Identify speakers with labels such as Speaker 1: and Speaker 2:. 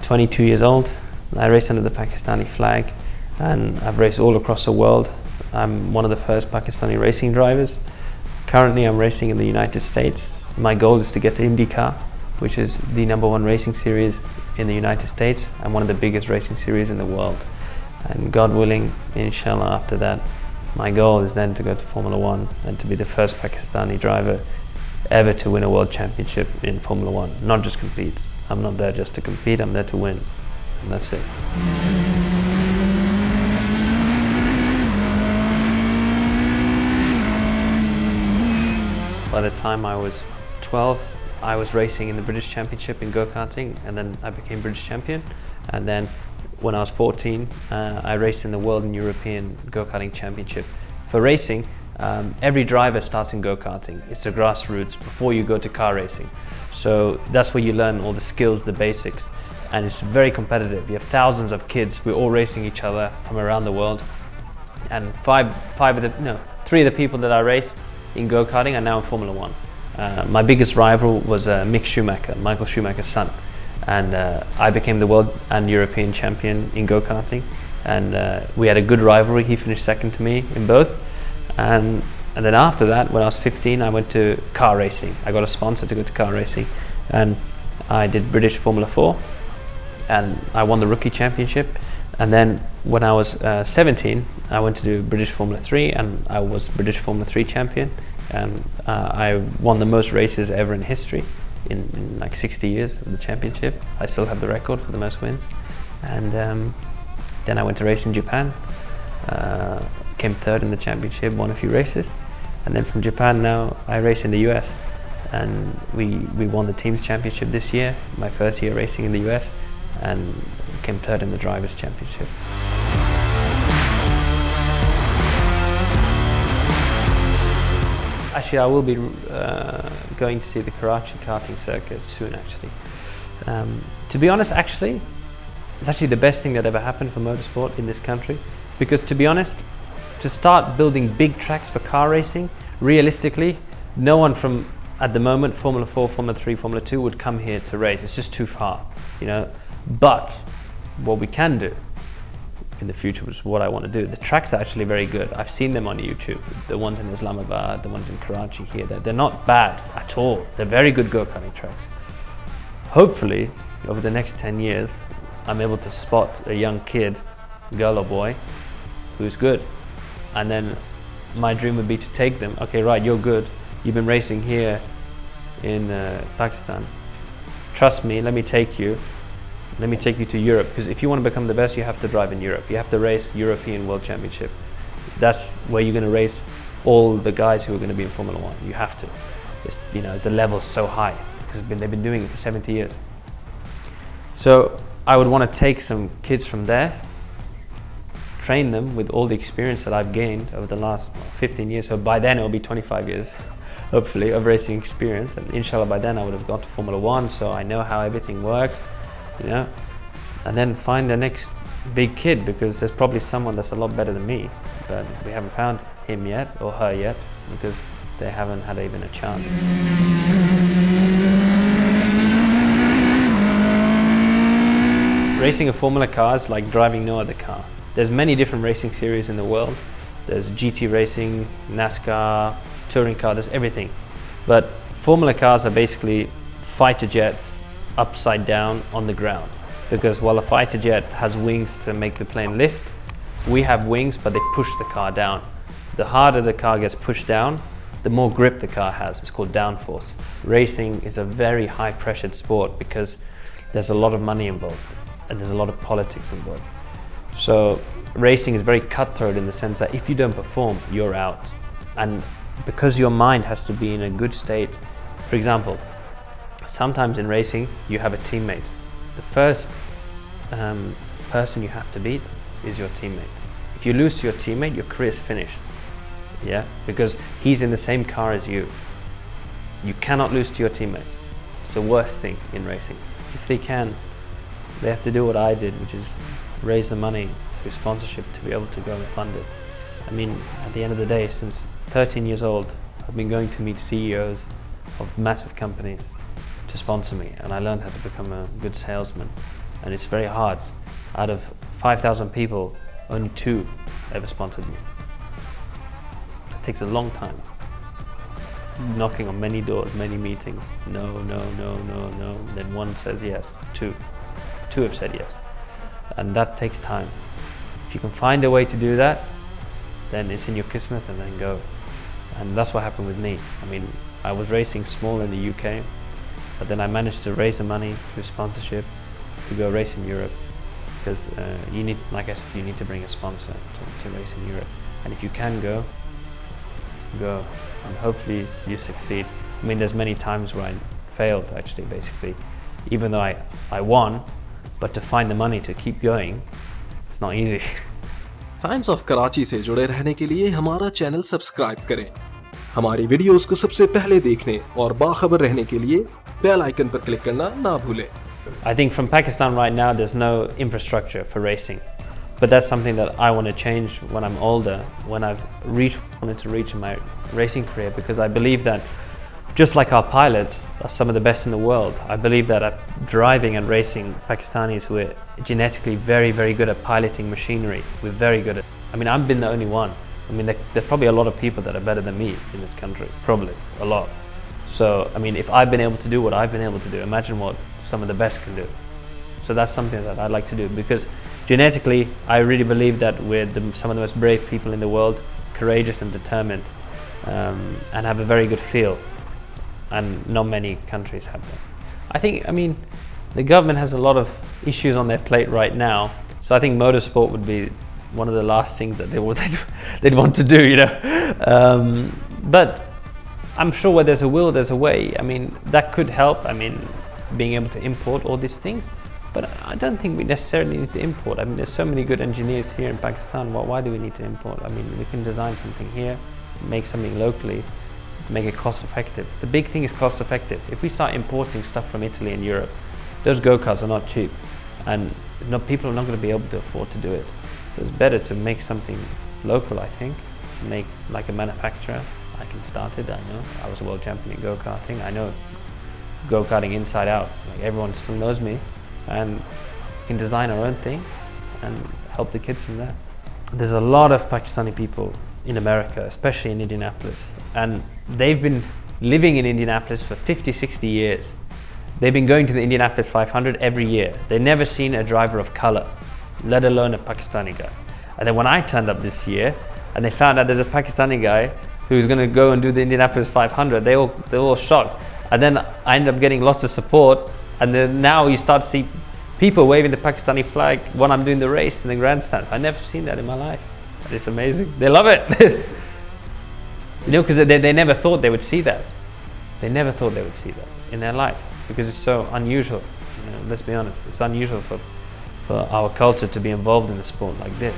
Speaker 1: 22 years old. I race under the Pakistani flag, and I've raced all across the world. I'm one of the first Pakistani racing drivers. Currently I'm racing in the United States. My goal is to get to Indy, which is the #1 racing series in the United States and one of the biggest racing series in the world. And God willing, inshallah, after that, my goal is then to go to Formula 1 and to be the first Pakistani driver ever to win a world championship in Formula 1. Not just compete. I'm not there just to compete, I'm there to win. And that's it. By the time I was 12, I was racing in the British Championship in go-karting, and then I became British champion. And then when I was 14, I raced in the World and European Go-Karting Championship. For racing, every driver starts in go-karting. It's the grassroots before you go to car racing. So that's where you learn all the skills, the basics, and it's very competitive. You have thousands of kids. We're all racing each other from around the world. And three of the people that I raced in go-karting are now in Formula 1. My biggest rival was Mick Schumacher, Michael Schumacher's son. And I became the world and European champion in go-karting, and we had a good rivalry. He finished second to me in both, and then after that, when I was 15, I went to car racing. I got a sponsor to go to car racing, and I did British Formula 4, and I won the rookie championship. And then when I was 17, I went to do British Formula 3, and I was British Formula 3 champion, and I won the most races ever in history. In like 60 years of the championship. I still have the record for the most wins. And then I went to race in Japan, came third in the championship, won a few races. And then from Japan now I race in the US, and we won the team's championship this year, my first year racing in the US, and came third in the drivers' championship. Actually, I will be going to see the Karachi karting circuit soon, actually. To be honest, actually, it's actually the best thing that ever happened for motorsport in this country. Because to be honest, to start building big tracks for car racing, realistically, no one from, at the moment, Formula 4, Formula 3, Formula 2 would come here to race. It's just too far, you know. But what we can do in the future, which is what I want to do. The tracks are actually very good. I've seen them on YouTube. The ones in Islamabad, the ones in Karachi here, they're not bad at all. They're very good go-karting tracks. Hopefully, over the next 10 years, I'm able to spot a young kid, girl or boy, who's good. And then my dream would be to take them. Okay, right, you're good. You've been racing here in Pakistan. Trust me, let me take you to Europe, because if you want to become the best, you have to drive in Europe. You have to race European World Championship. That's where you're going to race all the guys who are going to be in Formula 1. You have to. It's, you know, the level's so high because they've been doing it for 70 years. So I would want to take some kids from there, train them with all the experience that I've gained over the last 15 years. So by then it'll be 25 years, hopefully, of racing experience. And inshallah, by then I would have got to Formula 1, so I know how everything works. You know, and then find the next big kid, because there's probably someone that's a lot better than me, but we haven't found him yet or her yet because they haven't had even a chance. Racing a Formula car is like driving no other car. There's many different racing series in the world. There's GT racing, NASCAR, touring car, there's everything. But Formula cars are basically fighter jets upside down on the ground, because while a fighter jet has wings to make the plane lift, we have wings but they push the car down. The harder the car gets pushed down, the more grip the car has. It's called downforce. Racing is a very high pressured sport because there's a lot of money involved and there's a lot of politics involved. So racing is very cutthroat in the sense that if you don't perform, you're out. And because your mind has to be in a good state, for example, sometimes in racing, you have a teammate. The first person you have to beat is your teammate. If you lose to your teammate, your career is finished. Yeah, because he's in the same car as you. You cannot lose to your teammate. It's the worst thing in racing. If they can, they have to do what I did, which is raise the money through sponsorship to be able to go and fund it. I mean, at the end of the day, since 13 years old, I've been going to meet CEOs of massive companies to sponsor me, and I learned how to become a good salesman. and it's very hard. Out of 5,000 people, only 2 ever sponsored me. It takes a long time. Knocking on many doors, many meetings. No. Then one says yes. 2 have said yes. And that takes time. If you can find a way to do that, then it's in your kismet, and then go. And that's what happened with me. I mean, I was racing small in the UK, but then I managed to raise the money through sponsorship to go race in Europe. Because you need, like I said, you need to bring a sponsor to race in Europe. And if you can go, and hopefully you succeed. I mean, there's many times where I failed, actually, basically, even though I won, but to find the money to keep going, it's not easy.
Speaker 2: Times of Karachi से जुड़े रहने के लिए हमारा channel subscribe करें, हमारी videos को सबसे पहले देखने और बाखबर रहने के लिए बेल आइकन पर क्लिक करना ना भूलें।
Speaker 1: I think from Pakistan right now there's no infrastructure for racing, but that's something that I want to change when I'm older, when I've wanted to reach in my racing career, because I believe that just like our pilots are some of the best in the world, I believe that driving and racing, Pakistanis, we're genetically very, very good at piloting machinery. We're very good at, I mean, I've been the only one. I mean, there's probably a lot of people that are better than me in this country, probably, a lot. So, I mean, if I've been able to do what I've been able to do, imagine what some of the best can do. So that's something that I'd like to do, because genetically, I really believe that we're some of the most brave people in the world, courageous and determined, and have a very good feel. And not many countries have that. I think, I mean, the government has a lot of issues on their plate right now, so I think motorsport would be one of the last things that they'd want to do, you know. But I'm sure where there's a will, there's a way. I mean, that could help. I mean, being able to import all these things. But I don't think we necessarily need to import. I mean, there's so many good engineers here in Pakistan. Why do we need to import? I mean, we can design something here, make something locally, make it cost effective. The big thing is cost effective. If we start importing stuff from Italy and Europe, those go-karts are not cheap, and people are not going to be able to afford to do it. So it's better to make something local, I think. Make like a manufacturer. I can start it, I know. I was a world champion in go-karting. I know go-karting inside out. Like, everyone still knows me, and we can design our own thing and help the kids from there. There's a lot of Pakistani people in America, especially in Indianapolis, and they've been living in Indianapolis for 50, 60 years. They've been going to the Indianapolis 500 every year. They've never seen a driver of color, let alone a Pakistani guy. And then when I turned up this year and they found out there's a Pakistani guy who's going to go and do the Indianapolis 500, they're all shocked. And then I ended up getting lots of support, and then now you start to see people waving the Pakistani flag when I'm doing the race in the grandstand. I've never seen that in my life. It's amazing. They love it. You know, because they never thought they would see that. They never thought they would see that in their life, because it's so unusual. You know, let's be honest, it's unusual for our culture to be involved in a sport like this.